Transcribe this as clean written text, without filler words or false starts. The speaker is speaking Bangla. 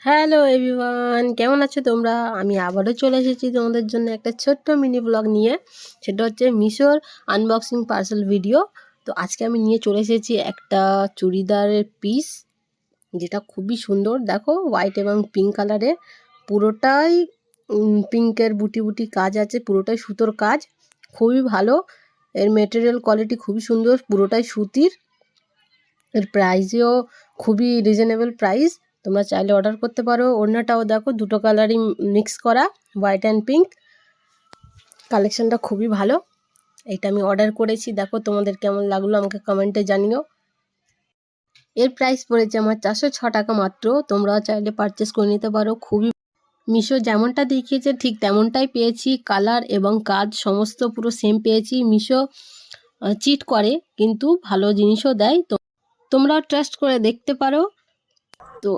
হ্যালো এভরিওয়ান, কেমন আছো তোমরা? আমি আবারও চলে এসেছি তোমাদের জন্য একটা ছোট্ট মিনি ব্লগ নিয়ে। সেটা হচ্ছে মিশোর আনবক্সিং পার্সেল ভিডিও। তো আজকে আমি নিয়ে চলে এসেছি একটা চুড়িদারের পিস, যেটা খুবই সুন্দর। দেখো, হোয়াইট এবং পিঙ্ক কালারের, পুরোটাই পিঙ্কের বুটি বুটি কাজ আছে, পুরোটাই সুতোর কাজ, খুবই ভালো। এর মেটেরিয়াল কোয়ালিটি খুবই সুন্দর, পুরোটাই সুতির। এর প্রাইসও খুবই রিজনেবল প্রাইস। তোমরা চাইলে অর্ডার করতে পারো। ওড়নাটাও দেখো, দুটো কালারই মিক্স করা, হোয়াইট অ্যান্ড পিঙ্ক। কালেকশনটা খুবই ভালো। এটা আমি অর্ডার করেছি, দেখো তোমাদের কেমন লাগলো আমাকে কমেন্টে জানিও। এর প্রাইস পড়েছে আমার 406 টাকা মাত্র। তোমরা চাইলে পারচেস করে নিতে পারো। খুবই মিশো যেমনটা দেখিয়েছে ঠিক তেমনটাই পেয়েছি, কালার এবং কাজ সমস্ত পুরো সেম পেয়েছি। মিশো চিট করে কিন্তু ভালো জিনিসও দেয়, তো তোমরাও ট্রাস্ট করে দেখতে পারো। তো